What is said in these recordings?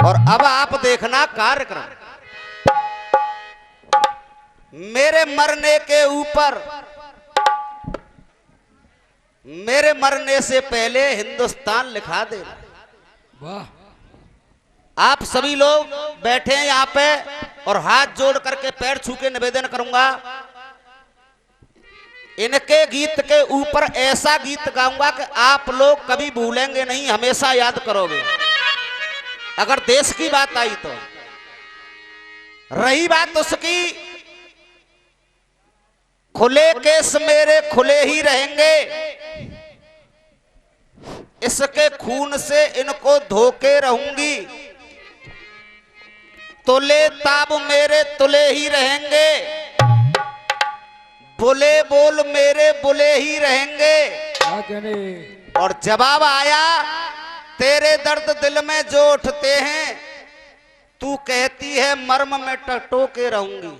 और अब आप देखना कार्यक्रम। मेरे मरने के ऊपर, मेरे मरने से पहले हिंदुस्तान लिखा दे। वाह। आप सभी लोग बैठे हैं यहाँ पे और हाथ जोड़ करके पैर छू के निवेदन करूंगा, इनके गीत के ऊपर ऐसा गीत गाऊंगा कि आप लोग कभी भूलेंगे नहीं, हमेशा याद करोगे। अगर देश की बात आई तो रही बात उसकी, खुले केस मेरे खुले ही रहेंगे, इसके खून से इनको धोके रहूंगी, तुले ताब मेरे तुले ही रहेंगे, बुले बोल मेरे बुले ही रहेंगे। और जवाब आया, तेरे दर्द दिल में जो उठते हैं, तू कहती है मर्म में टटोके रहूंगी।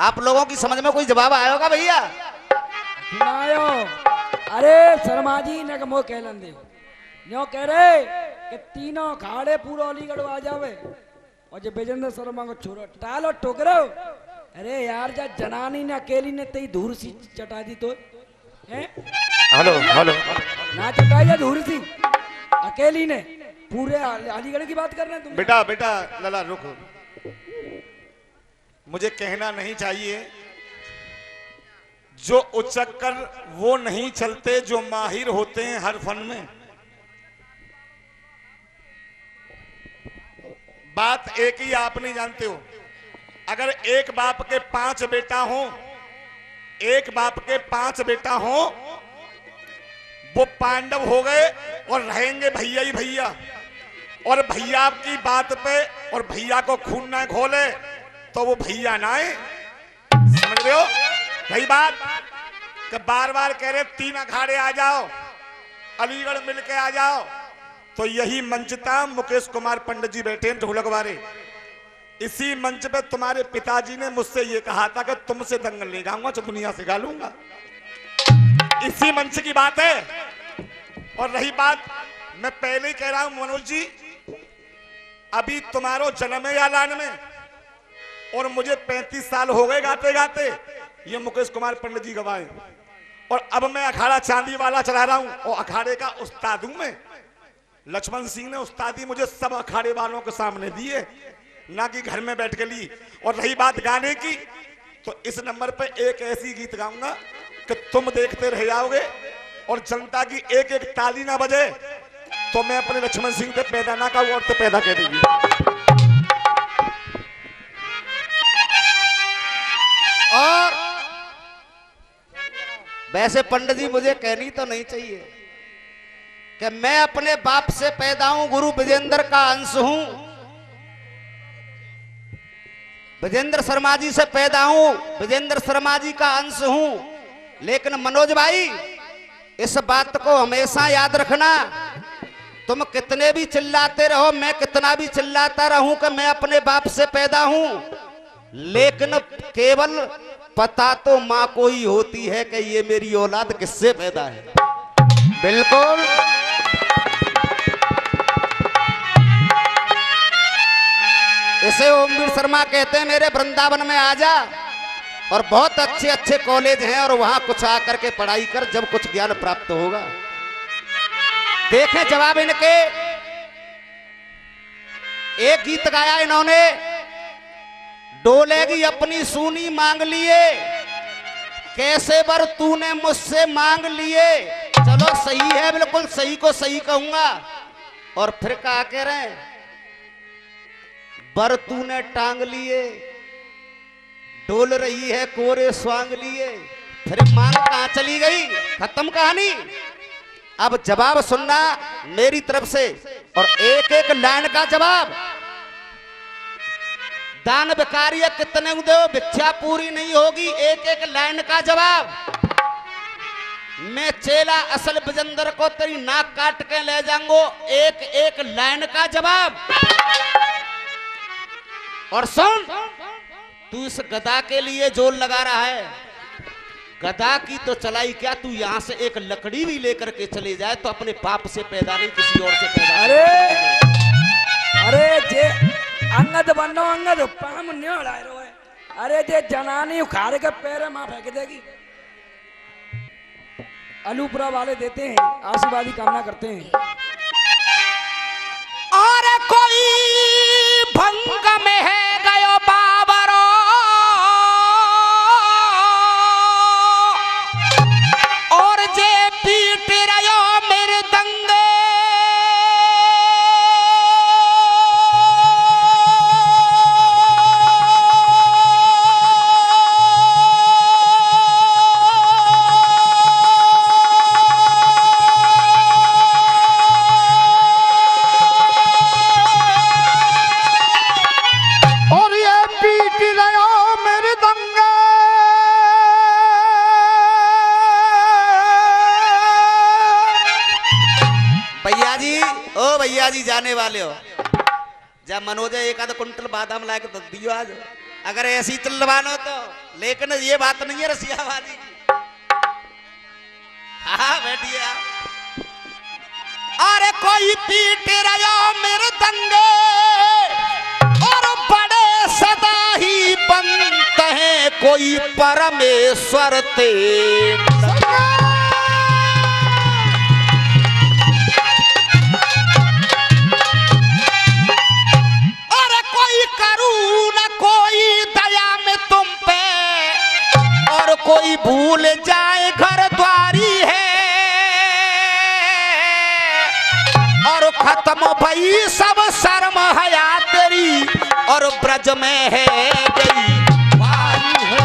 आप लोगों की समझ में कोई जवाब आया होगा भैया? सुनायो। अरे शर्मा जी ने कमो कहलन दे, न्यो कह रहे कि तीनों खाड़े पूरा अलीगढ़ आ जावे और जो विजेंद्र शर्मा को छोड़ो टालो टोकरो। अरे यार जा जनानी ने अकेली ने तेरी धूर सी चटा दी तो हैं? हेलो हेलो ना चटाई या धूर सी अकेली ने, पूरे अलीगढ़ की बात कर रहे हैं तुम। बेटा बेटा लला रुको, मुझे कहना नहीं चाहिए, जो उचक्कर वो नहीं चलते जो माहिर होते हैं हर फन में। बात एक ही आप नहीं जानते हो। अगर एक बाप के 5 बेटा हो, एक बाप के 5 बेटा हो, वो पांडव हो गए और रहेंगे भैया ही भैया। और भैया की बात पे और भैया को खून ना खोले तो वो भैया ना है, समझ रहे हो? यही बात कि बार बार कह रहे 3 अखाड़े आ जाओ, अलीगढ़ मिलके आ जाओ, तो यही मंच था। मुकेश कुमार पंडित जी बैठे हैं ढोलक वाले, इसी मंच पे तुम्हारे पिताजी ने मुझसे ये कहा था कि तुमसे दंगल नहीं गाऊंगा तो दुनिया से गा लूंगा। इसी मंच की बात है। और रही बात, मैं पहले ही कह रहा हूं मनोज जी, अभी तुम्हारो जन्म है यालान में और मुझे 35 साल हो गए गाते गाते, ये मुकेश कुमार पंडित जी गवाए। और अब मैं अखाड़ा चांदी वाला चला रहा हूं और अखाड़े का उस्ताद हूं मैं। लक्ष्मण सिंह ने उस्तादी मुझे सब अखाड़े वालों के सामने दी है, ना कि घर में बैठ के ली। और रही बात गाने की, तो इस नंबर पे एक ऐसी गीत गाऊंगा कि तुम देखते रह जाओगे और जनता की एक एक ताली ना बजे तो मैं अपने लक्ष्मण सिंह पे पैदा ना कहूं और तो पैदा कह देगी। और वैसे पंडित जी मुझे कहनी तो नहीं चाहिए कि मैं अपने बाप से पैदा हूं, गुरु विजेंद्र का अंश हूं, विजेंद्र शर्मा जी से पैदा हूं, विजेंद्र शर्मा जी का अंश हूं। लेकिन मनोज भाई, इस बात को हमेशा याद रखना, तुम कितने भी चिल्लाते रहो, मैं कितना भी चिल्लाता रहूं कि मैं अपने बाप से पैदा हूं, लेकिन केवल पता तो मां को ही होती है कि ये मेरी औलाद किससे पैदा है। बिल्कुल। इसे ओमवीर शर्मा कहते हैं, मेरे वृंदावन में आ जा, और बहुत अच्छे अच्छे कॉलेज हैं और वहां कुछ आकर के पढ़ाई कर, जब कुछ ज्ञान प्राप्त होगा। देखें जवाब इनके, एक गीत गाया इन्होंने, डोलेगी अपनी सूनी मांग लिए, कैसे बर तूने मुझसे मांग लिए। चलो सही है, बिल्कुल सही को सही कहूंगा। और फिर कहा कह रहे, बर तूने टांग लिए, डोल रही है कोरे स्वांग लिए। फिर मांग कहां चली गई, खत्म कहानी। अब जवाब सुनना मेरी तरफ से, और एक एक लाइन का जवाब। दान भिखारी कितने दो, भिक्षा पूरी नहीं होगी, एक एक लाइन का जवाब। मैं चेला असल विजेंद्र को तेरी नाक काट के ले जाऊंगा, एक एक लाइन का जवाब। और सुन, तू इस गदा के लिए जोर लगा रहा है, गदा की तो चलाई क्या, तू यहाँ से एक लकड़ी भी लेकर के चले जाए तो अपने बाप से पैदा नहीं, किसी और से पैदा नहीं। अरे जे अंगद बनो अंगद पाम न्यो लाए रो है। अरे जे जनानी उखाड़ के पैर मां फेंक देगी। अलूपुरा वाले देते हैं, आशीर्वादी कामना करते हैं। और कोई भंग में है गयो बाबरो, और जे पीट रयो मेरे दंगे, भैया जी जाने वाले हो, जब मनोज एक आध कुंटल बादाम ला के तो दियो आज, अगर ऐसी चलवानो तो। लेकिन ये बात नहीं है रसियाबाजी की। हाँ बैठिए आप। अरे कोई पीट रहा मेरे दंगे, और बड़े सदा ही बनते हैं कोई परमेश्वर ते। कोई भूल जाए घर द्वारी है, और खत्म भई सब शर्म हया तेरी, और ब्रज में है गई वारी है।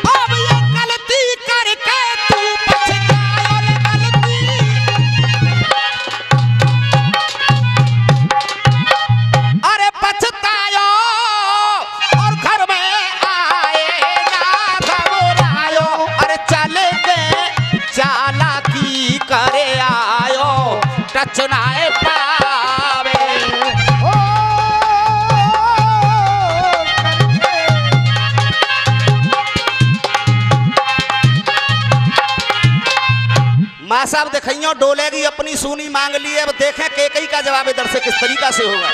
अब ये गलती करके तू पछतायो गलती, चुनाए पावे माँ साहब दिखाइयो डोलेगी अपनी सूनी मांग ली है। अब देखें केकई का जवाब इधर से किस तरीका से होगा।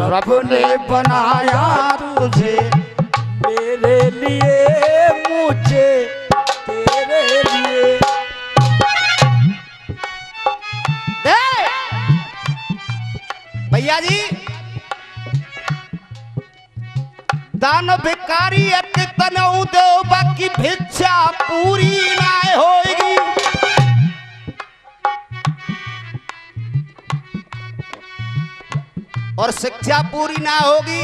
रब ने बनाया तुझे मेरे लिए, मुझे तेरे लिए। भैया जी दान भिकारी तनऊ दो, बाकी भिक्षा पूरी ना होगी। और शिक्षा पूरी ना होगी,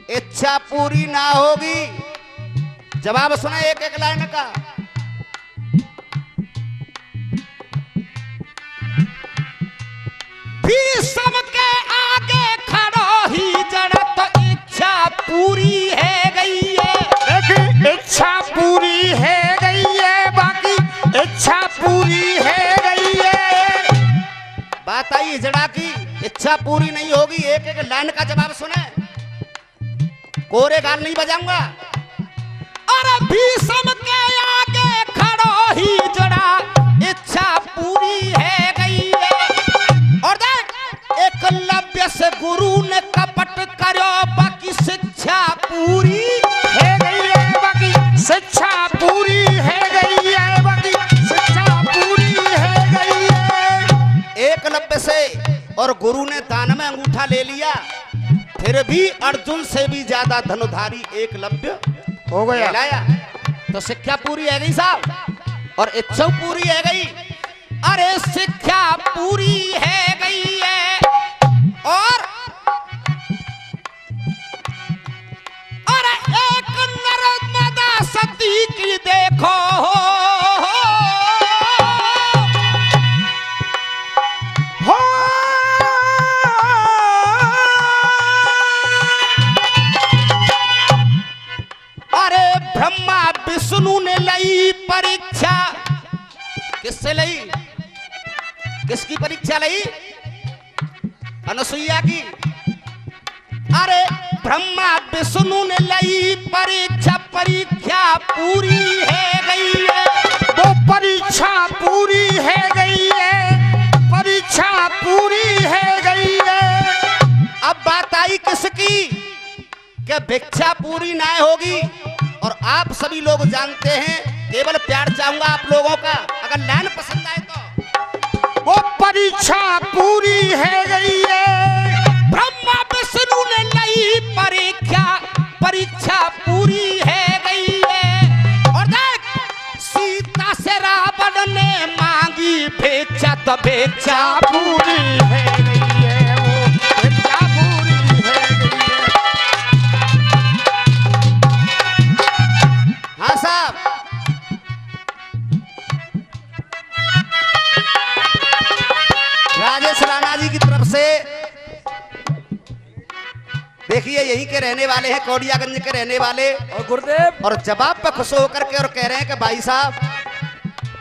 इच्छा पूरी ना होगी। जवाब सुना एक एक लाइन का। भीष्म के आगे खड़ो ही जड़, तो इच्छा पूरी है गई है। देखिए इच्छा पूरी है गई है, बाकी इच्छा पूरी है गई है। बात आई जड़ा की, इच्छा पूरी नहीं होगी। एक एक लाइन का जवाब सुने, कोरे गाल नहीं बजाऊंगा। अरे भीष्म के आगे खड़ो ही जड़ा, इच्छा पूरी है गई है। और देख एकलव्य से गुरु ने कपट करो, बाकी शिक्षा पूरी है गई है, बाकी शिक्षा पूरी है गई है, बाकी शिक्षा पूरी है गई है। एकलव्य से और गुरु ने दान में अंगूठा ले लिया, फिर भी अर्जुन से भी ज्यादा धनुधारी एकलव्य हो गया। कहलाया। तो शिक्षा पूरी है गई साहब और इच्छा पूरी है गई। अरे शिक्षा पूरी है गई है और अरे एक नर्मदा सती की देखो हो अरे ब्रह्मा विष्णु ने लई परीक्षा। किससे लई? किसकी परीक्षा लई? अनुसुईया की। अरे ब्रह्मा विष्णु ने लई परीक्षा, परीक्षा पूरी है गई है। वो परीक्षा पूरी है गई है, परीक्षा पूरी है गई है। अब बात आई किसकी कि भिक्षा पूरी ना होगी। और आप सभी लोग जानते हैं, केवल प्यार चाहूंगा आप लोगों का, अगर लाइन पसंद आए तो। वो परीक्षा पूरी है गई है। ब्रह्मा विष्णु ने लई परीक्षा, परीक्षा पूरी है गई है। और देख सीता से रावण ने मांगी भिक्षा, तो भिक्षा पूरी है गई है, वो भिक्षा पूरी है गई है। हाँ साहब, राजेश राणा जी की तरफ से देखिए, यहीं के रहने वाले हैं, कौड़ियागंज के रहने वाले, और गुरुदेव और जवाब पे खुश होकर के और कह रहे हैं कि भाई साहब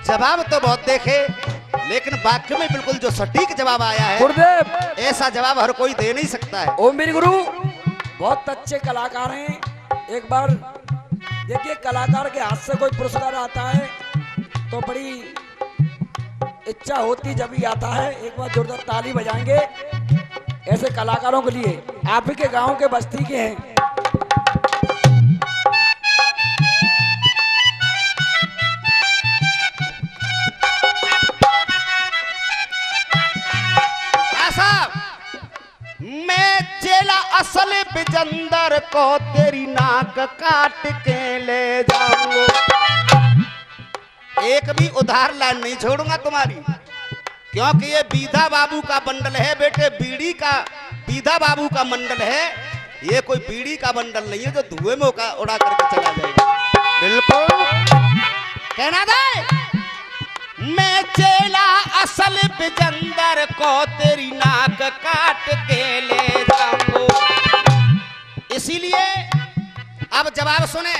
जवाब तो बहुत देखे, लेकिन वाक्य में बिल्कुल जो सटीक जवाब आया है, गुरुदेव ऐसा जवाब हर कोई दे नहीं सकता है। ओम मेरे गुरु बहुत अच्छे कलाकार हैं। एक बार देखिए, कलाकार के हाथ से कोई पुरस्कार आता है तो बड़ी इच्छा होती जब ही आता है। एक बार जोरदार ताली बजाएंगे ऐसे कलाकारों के लिए। आप ही के गांव के बस्ती के हैं। मैं चेला असल बिजंदर को तेरी नाक काट के ले जाऊंगा। एक भी उधार लाइन नहीं छोड़ूंगा तुम्हारी, क्योंकि ये बीधा बाबू का बंडल है बेटे, बीड़ी का बीधा बाबू का मंडल है। ये कोई बीड़ी का बंडल नहीं है जो धुएं में उड़ा करके चला जाएगा। बिल्कुल कहना दे मैं चेला असल बिजंदर को तेरी नाक काट के ले जाऊंगा। इसीलिए अब जवाब सुने।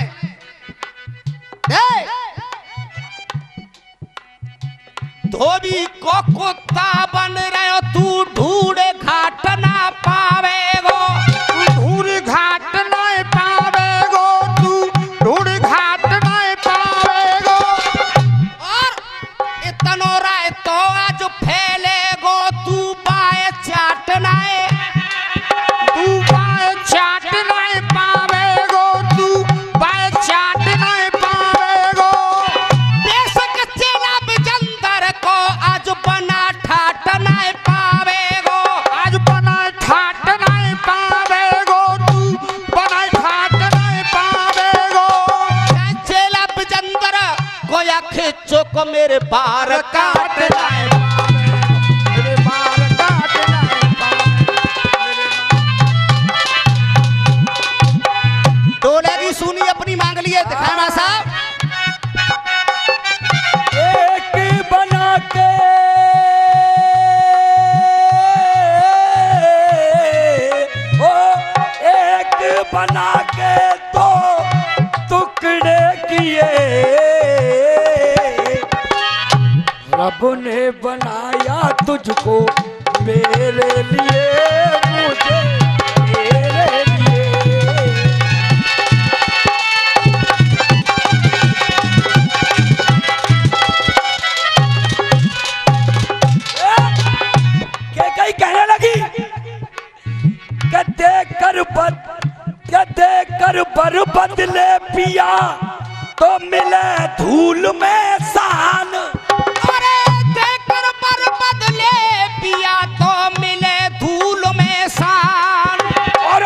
धोबी को कुत्ता बन रहे हो, तू ढूंढे घाट ना पावेगो, ढूंढ घाट नहीं पावेगो, तू ढूंढ घाट नहीं पावेगो। और इतनो राय तो आज फैलेगो, तू बाए चाटना है, तू बाएं चाट नहीं पावेगो, तू बाएं चाट नहीं पावेगो। बेशक चेला बिजंदर को आज बना ठाट नहीं पावेगो, आज बनाए ठाट नहीं पावेगो, तू बनाए ठाट नहीं पावेगो। चेला बिजंदर को या खिंचो को मेरे बार काट लाए। मेरे बार काट नहीं पावेगो। डोले की सुनी अपनी मांग लिए दिखाना साहब। एक बना के ओ एक बना के तो टुकड़े किए, रब ने बनाया तुझको मेरे लिए, मुझे मेरे लिए। के कहीं कहने लगी कि देख कर बर बदले पिया तो मिले धूल में शान। अरे देकर पर बदले पिया तो मिले धूल में शान। और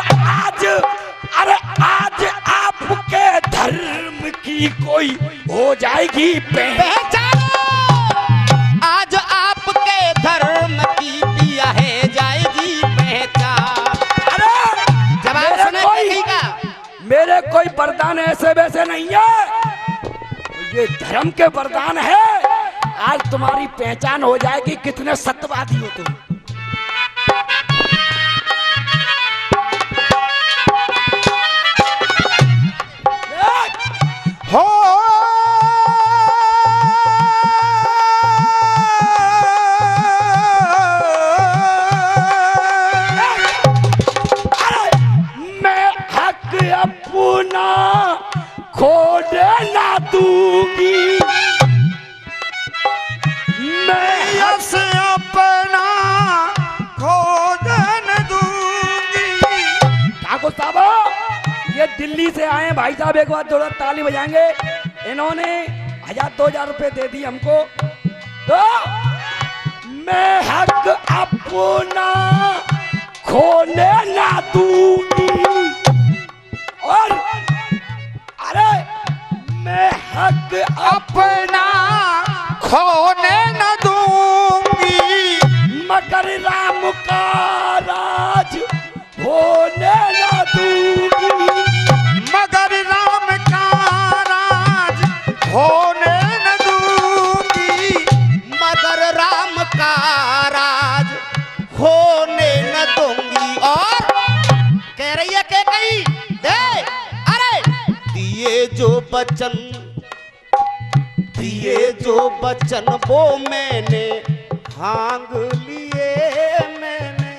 के नहीं है, ये धर्म के वरदान है। आज तुम्हारी पहचान हो जाएगी कितने सत्यवादी हो तुम। हो मैं हक अपना खोने ना दूंगी, मैं यस अपना खोद न दूंगी। ठाकुर साहब ये दिल्ली से आए भाई साहब, एक बार जोड़ा ताली बजाएंगे। इन्होंने 1000-2000 रुपए दे दी हमको, तो मैं हक अपना खोने ना दूंगी। और अरे मैं हक अपना खोने न दूंगी, मगर राम का राज होने ना दूंगी। मगर राम का राज होने न दूंगी, मगर राम का राज होने न दूंगी। और कह रही है कि कहीं दे, अरे दिए जो बचन, दिए जो बचन वो मैंने भांग लिए, मैंने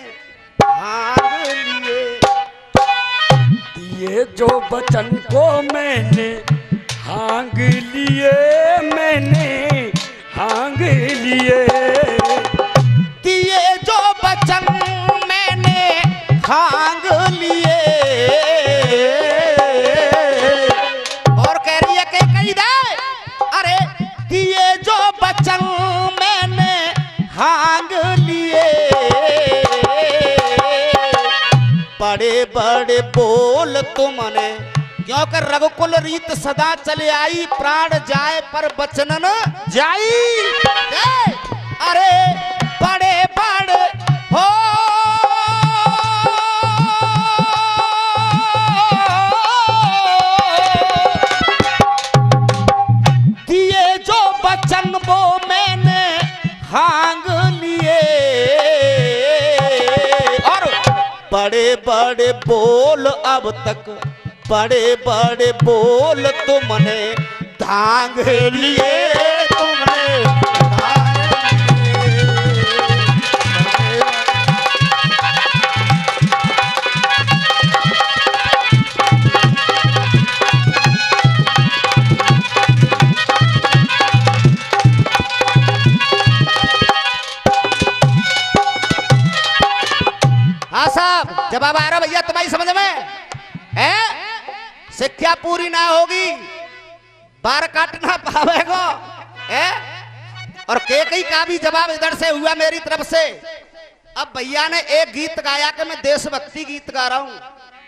भांग लिए। ये जो बचन को मैंने हांग लिए, मैंने हांग लिए। दिए जो बचन मैंने भांग लिए। और कह रही है कि कहीं दे, अरे दिए जो बचन मैंने भांग लिए। बड़े बड़े बोल तुमने, क्योंकि रघुकुल रीत सदा चले आई, प्राण जाए पर बचन न जाई। अरे बड़े बड़े हो दिए जो बचन वो मैंने भांग लिए। और बड़े बड़े बोल अब तक, बड़े बड़े बोल तुमने धांग लिए, तुमने धांग लिए। हाँ साहब, जवाब आ रहा भैया तुम्हारी समझ में है? शिक्षा पूरी ना होगी, बार काटना पावेगो है। और कई का भी जवाब इधर से हुआ मेरी तरफ से। अब भैया ने एक गीत गाया कि मैं देशभक्ति गीत गा रहा हूं,